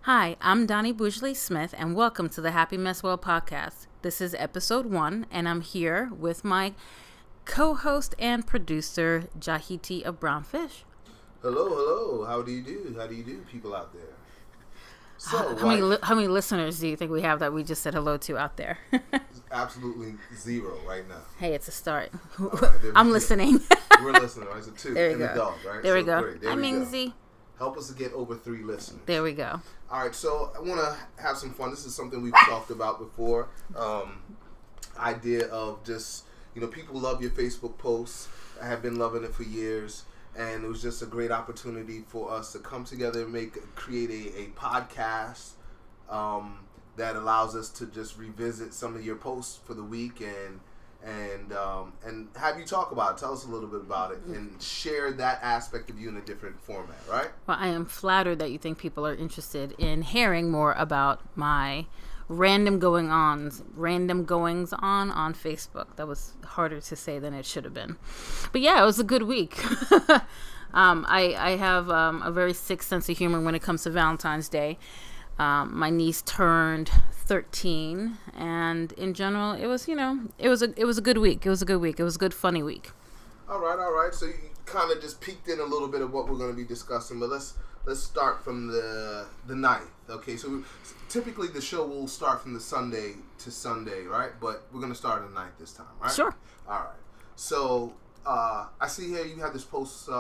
Hi, I'm Dany Smith, and welcome to the Happy Mess Well podcast. This is episode 1, and I'm here with my co-host and producer, Jahiti of Brownfish. Hello. How do you do, people out there? So, how many listeners do you think we have that we just said hello to out there? Absolutely zero right now. Hey, it's a start. Right, I'm listening. We're listening, right? So 2 there we and go. a dog, right? There we go. Great. Hi, Ming. Help us to get over 3 listeners. There we go. All right, so I want to have some fun. This is something we've talked about before. Idea of just, people love your Facebook posts. I have been loving it for years. And it was just a great opportunity for us to come together and create a podcast that allows us to just revisit some of your posts for the week and have you talk about it. Tell us a little bit about it and share that aspect of you in a different format, right? Well, I am flattered that you think people are interested in hearing more about my random goings on Facebook. That was harder to say than it should have been. But yeah, it was a good week. I have a very sick sense of humor when it comes to Valentine's Day. My niece turned 13, and in general, it was a good week. It was a good funny week. All right. So you kind of just peeked in a little bit of what we're going to be discussing, but let's start from the 9th. Okay, so typically the show will start from the Sunday to Sunday, right? But we're going to start on the 9th this time, right? Sure. All right. So I see here you have this post.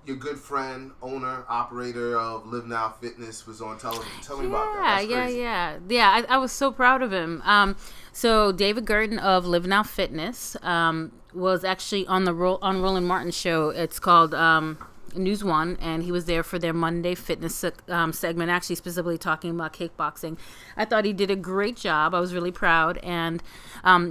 Your good friend, owner, operator of Live Now Fitness was on television. Tell me about that. That's crazy. Yeah. I was so proud of him. So David Gurton of Live Now Fitness was actually on Roland Martin's show. It's called News One, and he was there for their Monday fitness segment, actually specifically talking about kickboxing. I thought he did a great job. I was really proud, and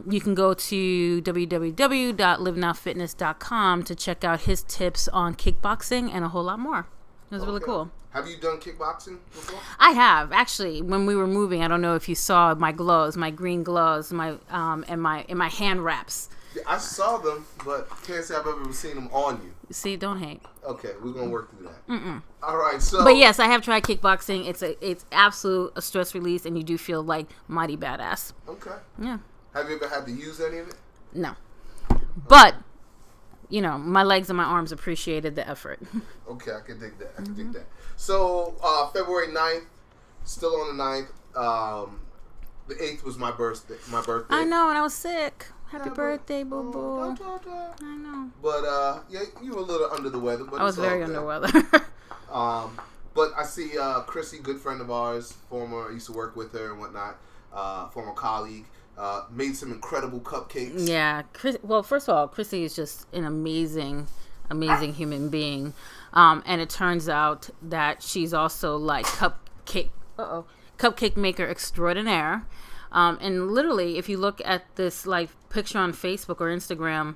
you can go to www.livenowfitness.com to check out his tips on kickboxing and a whole lot more. It was really cool. Have you done kickboxing before? I have, actually. When we were moving, I don't know if you saw my gloves, my green gloves, and my hand wraps. Yeah, I saw them, but can't say I've ever seen them on you. See, don't hate. Okay, we're gonna work through that. Mm-mm. All right, so. But yes, I have tried kickboxing. It's absolute a stress release, and you do feel like mighty badass. Okay. Yeah. Have you ever had to use any of it? No. But my legs and my arms appreciated the effort. Okay, I can dig that. So February 9th, still on the 9th. The 8th was my birthday. I know, and I was sick. Happy birthday, boo boo. I know. But you were a little under the weather. But I was very under the weather. But I see Chrissy, good friend of ours, I used to work with her and whatnot, former colleague, made some incredible cupcakes. Yeah. Well, first of all, Chrissy is just an amazing human being, and it turns out that she's also like cupcake maker extraordinaire. And literally, if you look at this like picture on Facebook or Instagram,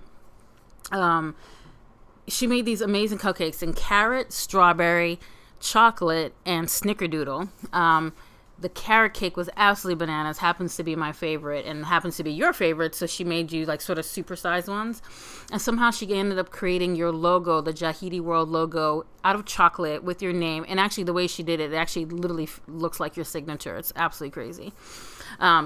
she made these amazing cupcakes in carrot, strawberry, chocolate, and snickerdoodle. The carrot cake was absolutely bananas, happens to be my favorite and happens to be your favorite. So she made you like sort of supersized ones. And somehow she ended up creating your logo, the Jahiti World logo, out of chocolate with your name. And actually the way she did it, it actually literally looks like your signature. It's absolutely crazy.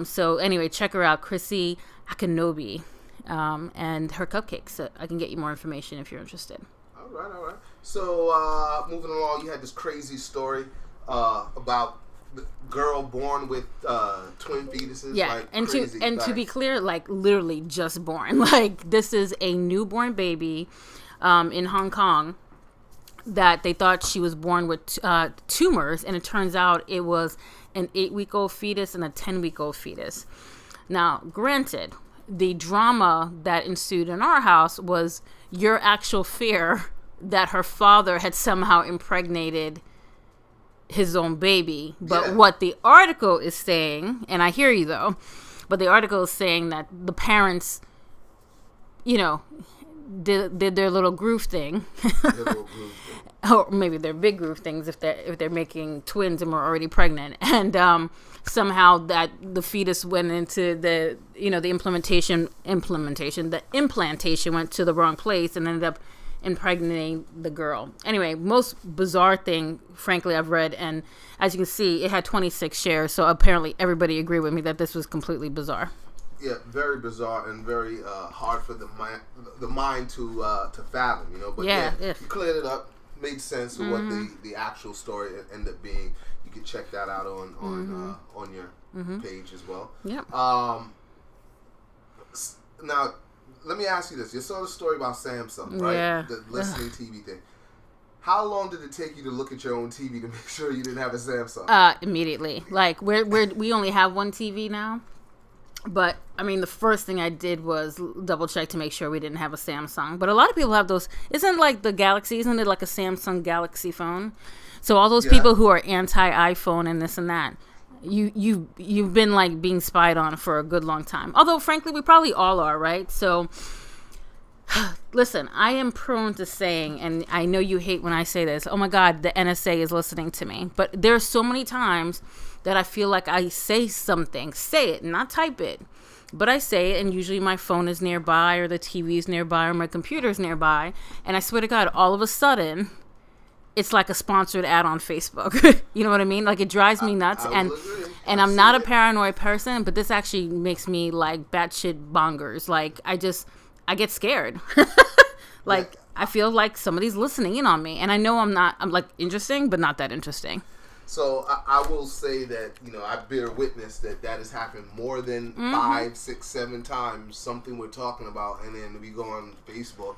So anyway, check her out, Chrissy Hakuna and her cupcakes. So I can get you more information if you're interested. All right. So moving along, you had this crazy story about the girl born with twin fetuses. Yeah, like and crazy. to be clear, like literally just born. Like this is a newborn baby in Hong Kong that they thought she was born with tumors, and it turns out it was an 8-week-old fetus and a 10-week-old fetus. Now, granted, the drama that ensued in our house was your actual fear that her father had somehow impregnated his own baby. But what the article is saying, and I hear you though, but the article is saying that the parents, did their little groove thing. Or maybe they're big groove things if they're making twins and were already pregnant, and somehow that the fetus went into the implantation went to the wrong place and ended up impregnating the girl. Anyway, most bizarre thing, frankly, I've read, and as you can see, it had 26 shares, so apparently everybody agreed with me that this was completely bizarre. Yeah, very bizarre and very hard for the mind to fathom, you know. But you cleared it up, made sense of what the actual story ended up being. You can check that out on your page as well. Yep. Now, let me ask you this: you saw the story about Samsung, right? Yeah. The listening TV thing. How long did it take you to look at your own TV to make sure you didn't have a Samsung? Immediately. Like we only have one TV now. But, I mean, the first thing I did was double check to make sure we didn't have a Samsung. But a lot of people have those. Isn't like the Galaxy, isn't it like a Samsung Galaxy phone? So all those people who are anti-iPhone and this and that, you've been like being spied on for a good long time. Although, frankly, we probably all are, right? So, listen, I am prone to saying, and I know you hate when I say this, oh my God, the NSA is listening to me. But there's so many times that I feel like I say something, say it, not type it, but I say it, and usually my phone is nearby, or the TV is nearby, or my computer is nearby, and I swear to God, all of a sudden, it's like a sponsored ad on Facebook. You know what I mean? Like, it drives me nuts, and I'm not a paranoid person, but this actually makes me like batshit bonkers. Like, I get scared. Like, I feel like somebody's listening in on me, and I know I'm like interesting, but not that interesting. So I will say that, you know, I bear witness that has happened more than 5, 6, 7 times. Something we're talking about, and then we go on Facebook,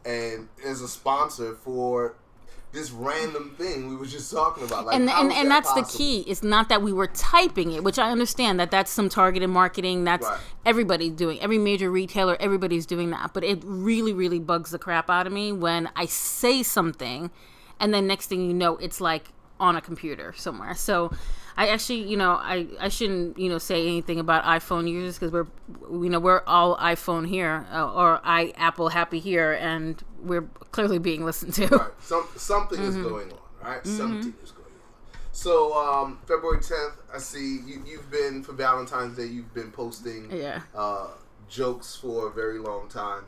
and as a sponsor for this random thing we were just talking about. Like, and that's possible? The key. It's not that we were typing it, which I understand that's some targeted marketing. That's everybody's doing. Every major retailer, everybody's doing that. But it really, really bugs the crap out of me when I say something, and then next thing you know, it's like on a computer somewhere. So I actually, you know, I shouldn't, you know, say anything about iPhone users, because we're all iPhone here, or Apple happy here, and we're clearly being listened to. Right. Something is going on, right? Something is going on. So February 10th, I see you've been, for Valentine's Day, you've been posting jokes for a very long time.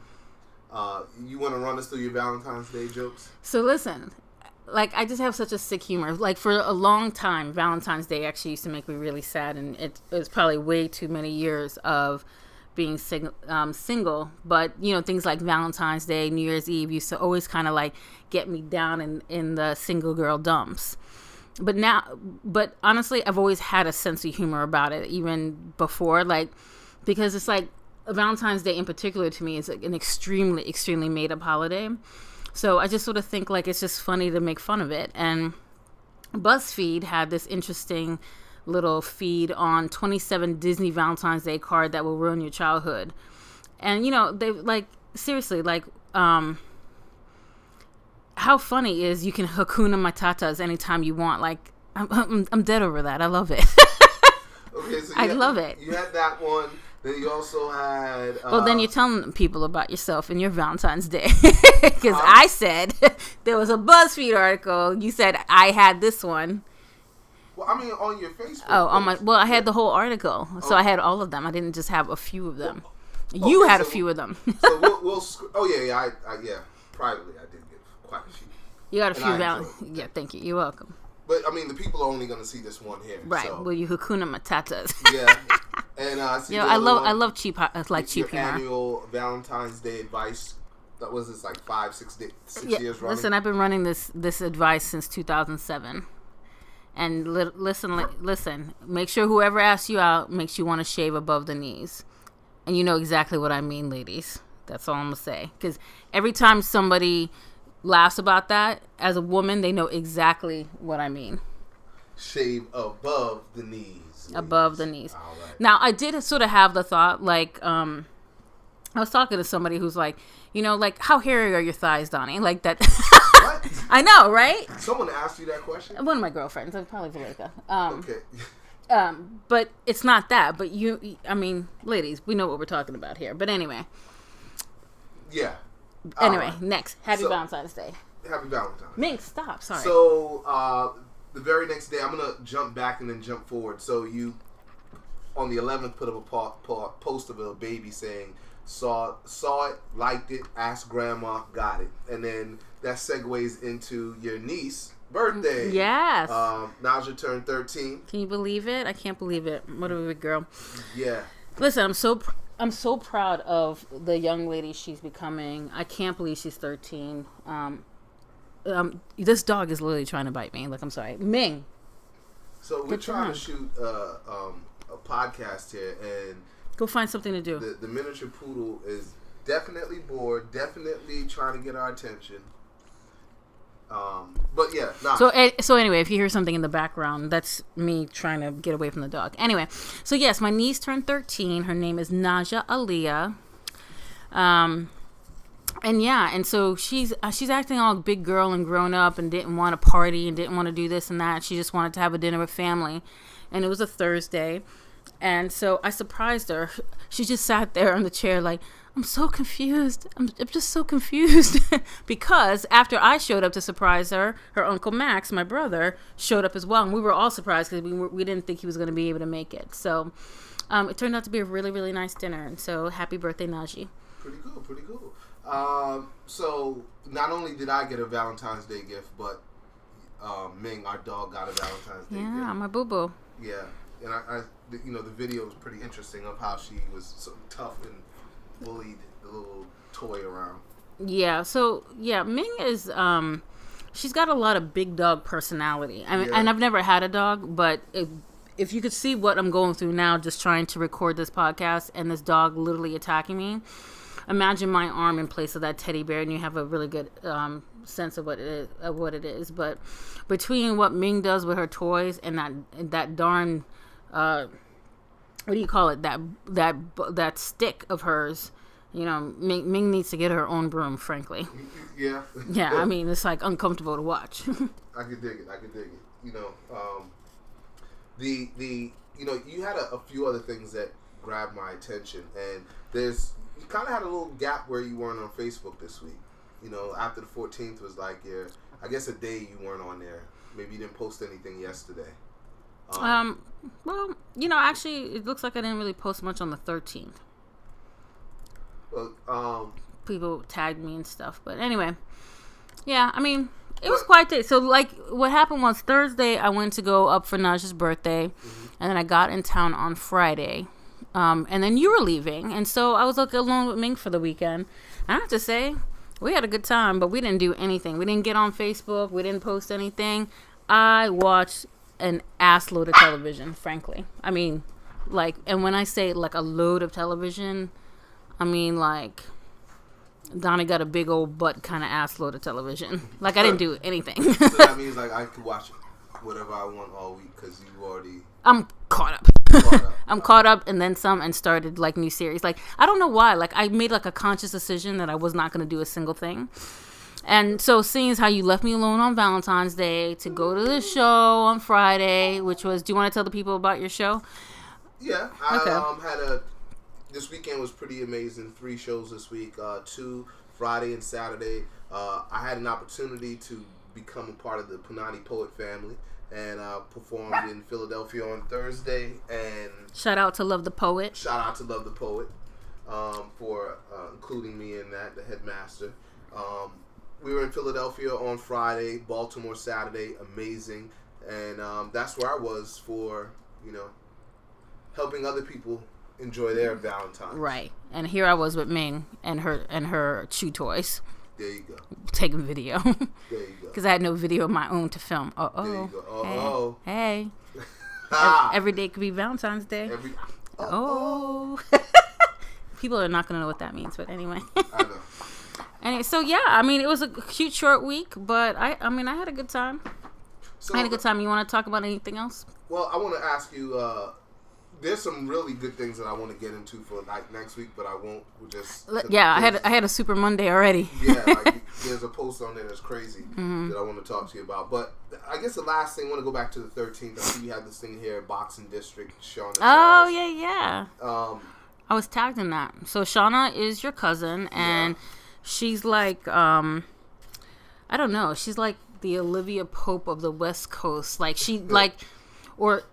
You want to run us through your Valentine's Day jokes? So listen, like, I just have such a sick humor. Like, for a long time, Valentine's Day actually used to make me really sad, and it was probably way too many years of being single. But, you know, things like Valentine's Day, New Year's Eve used to always kind of like get me down in the single girl dumps. But honestly, I've always had a sense of humor about it, even before, like, because it's like Valentine's Day in particular to me is like an extremely, extremely made up holiday. So I just sort of think like it's just funny to make fun of it. And BuzzFeed had this interesting little feed on 27 Disney Valentine's Day card that will ruin your childhood. And, you know, they like, seriously, like, how funny is you can Hakuna Ma Tatas anytime you want. Like, I'm dead over that. I love it. Okay, so I love it. You had that one. Then you also had... well, then you're telling people about yourself and your Valentine's Day. Because I said there was a BuzzFeed article. You said I had this one. Well, I mean, on your Facebook. Oh, on my... Well, I had the whole article. So I had all of them. I didn't just have a few of them. You had a few of them. So we'll yeah, privately I did get quite a few. You got a few Yeah, thank you. You're welcome. But, I mean, the people are only going to see this one here. Right. So. Well, you Hakuna Ma Tatas. Yeah. And I love cheap cheap humor. Annual Valentine's Day advice. That was this like 6 years running. Listen, I've been running this advice since 2007. And listen. Make sure whoever asks you out makes you want to shave above the knees. And you know exactly what I mean, ladies. That's all I'm gonna say. Because every time somebody laughs about that, as a woman, they know exactly what I mean. Shave above the knees. Above the knees. All right. Now, I did sort of have the thought, like, I was talking to somebody who's like, you know, like, how hairy are your thighs, Dany? Like that. What? I know, right? Someone asked you that question? One of my girlfriends, probably Valeka. Okay. But it's not that. But I mean, ladies, we know what we're talking about here. But anyway. Yeah. Anyway, next. Happy Valentine's Day. Happy Valentine's. Ming, stop. Sorry. So, the very next day, I'm going to jump back and then jump forward. So, you, on the 11th, put up a post of a baby saying, saw it, liked it, asked grandma, got it. And then that segues into your niece birthday. Yes. Naja turned 13. Can you believe it? I can't believe it. What a big girl. Yeah. Listen, I'm so proud of the young lady she's becoming. I can't believe she's 13. This dog is literally trying to bite me. Like, I'm sorry. Ming. So we're trying to shoot a podcast here, and go find something to do. The miniature poodle is definitely bored, definitely trying to get our attention. But yeah, nah. So anyway, if you hear something in the background, that's me trying to get away from the dog. Anyway, so yes, my niece turned 13. Her name is Naja Aliyah. And so she's acting all big girl and grown up and didn't want to party and didn't want to do this and that. She just wanted to have a dinner with family, and it was a Thursday, and so I surprised her. She just sat there on the chair like, I'm so confused. I'm just so confused because after I showed up to surprise her, her Uncle Max, my brother, showed up as well, and we were all surprised because we didn't think he was going to be able to make it. So it turned out to be a really, really nice dinner, and so happy birthday, Najee. Pretty cool. So not only did I get a Valentine's Day gift, but Ming, our dog, got a Valentine's Day gift. Yeah, my boo-boo. Yeah, and I the video was pretty interesting of how she was so tough and bullied the little toy around. Yeah, so Ming is she's got a lot of big dog personality. I mean, and I've never had a dog, but if you could see what I'm going through now, just trying to record this podcast and this dog literally attacking me, imagine my arm in place of that teddy bear, and you have a really good sense of what it is. But between what Ming does with her toys and that darn what do you call it, that stick of hers, Ming needs to get her own broom, frankly. Yeah. Yeah, I mean, it's like uncomfortable to watch. I could dig it. You had a few other things that grabbed my attention, and you kind of had a little gap where you weren't on Facebook this week. After the 14th was like I guess a day you weren't on there. Maybe you didn't post anything yesterday. Well, actually, it looks like I didn't really post much on the 13th. Well, people tagged me and stuff, but anyway, yeah, I mean, it was quite day. So, like, what happened was Thursday, I went to go up for Naja's birthday, and then I got in town on Friday, and then you were leaving, and so I was like alone with Ming for the weekend. And I have to say, we had a good time, but we didn't do anything. We didn't get on Facebook. We didn't post anything. I watched an ass load of television, frankly. I mean, like, and when I say like a load of television, I mean like Dany got a big old butt kind of ass load of television. Like, I didn't do anything. So that means like I could watch whatever I want all week because you already... I'm caught up. I'm caught up and then some, and started like new series. Like, I don't know why. Like, I made like a conscious decision that I was not going to do a single thing. And so, seeing as how you left me alone on Valentine's Day to go to the show on Friday, which was, do you want to tell the people about your show? Yeah, I this weekend was pretty amazing. 3 shows this week, 2 Friday and Saturday. I had an opportunity to become a part of the Punani Poet family, and performed in Philadelphia on Thursday. And shout out to Love the Poet. For including me in that, the headmaster. We were in Philadelphia on Friday, Baltimore Saturday, amazing, and that's where I was for helping other people enjoy their Valentine's. Right, and here I was with Ming and her chew toys. There you go. Taking video. There you go. Because I had no video of my own to film. There you go. Hey. Every day could be Valentine's Day. People are not going to know what that means, but anyway. I know. Anyway, so yeah, I mean, it was a cute short week, but I had a good time. You want to talk about anything else? Well, I want to ask you, there's some really good things that I want to get into for like next week, but I won't. I had a Super Monday already. Yeah, like, there's a post on there that's crazy that I want to talk to you about. But I guess the last thing, I want to go back to the 13th. I see you have this thing here, Boxing District, Shauna. Oh, yeah. I was tagged in that. So Shauna is your cousin, and she's like, I don't know, she's like the Olivia Pope of the West Coast. Like, she's like the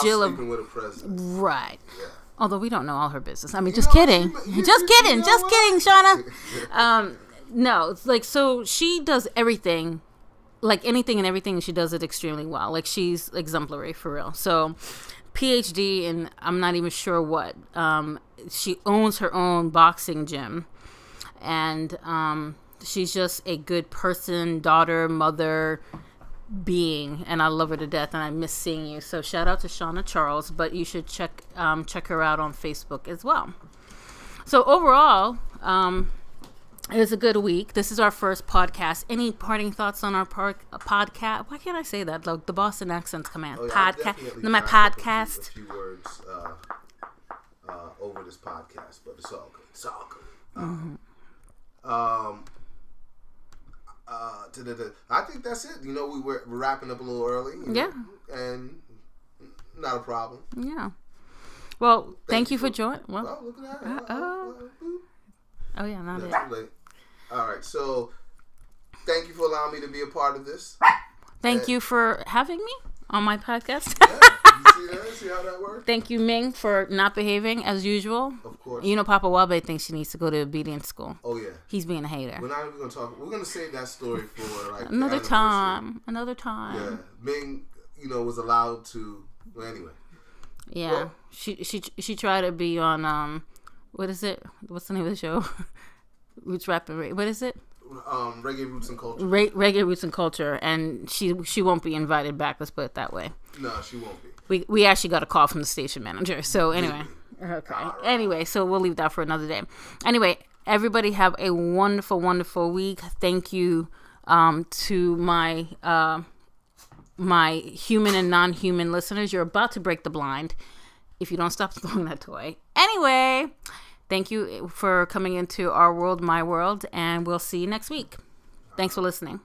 Jill of... sleeping with a president. Right. Yeah. Although we don't know all her business. I mean, just kidding. Just kidding, Shauna. No, it's like, so she does everything, like anything and everything, she does it extremely well. Like, she's exemplary for real. So, PhD, and I'm not even sure what. She owns her own boxing gym, and she's just a good person, daughter, mother, being, and I love her to death, and I miss seeing you. So shout out to Shauna Charles, but you should check her out on Facebook as well. So overall, it was a good week. This is our first podcast. Any parting thoughts on our podcast? Why can't I say that? Like the Boston accent's come out. Podcast. My podcast. A few words over this podcast, but it's all good. It's all good. I think that's it. You know, we're wrapping up a little early. Yeah. And not a problem. Yeah. Well, thank you for joining. Well, look at that. Oh, yeah, not it. Too late. All right. So, thank you for allowing me to be a part of this. Thank you for having me on my podcast. You see that? See how that works? Thank you, Ming, for not behaving as usual. Of course. You know, Papa Wabe thinks she needs to go to obedience school. Oh, yeah. He's being a hater. We're not even going to talk. We're going to save that story for like another time. Yeah. Ming, was allowed to. Well, anyway. Yeah. Well, she tried to be on what is it? What's the name of the show? Roots Rapping. What is it? Reggae Roots and Culture. Reggae Roots and Culture, and she won't be invited back. Let's put it that way. No, she won't be. We actually got a call from the station manager. So anyway, okay. Right. Anyway, so we'll leave that for another day. Anyway, everybody have a wonderful, wonderful week. Thank you to my my human and non-human listeners. You're about to break the blind if you don't stop throwing that toy. Anyway, thank you for coming into our world, my world, and we'll see you next week. Thanks for listening.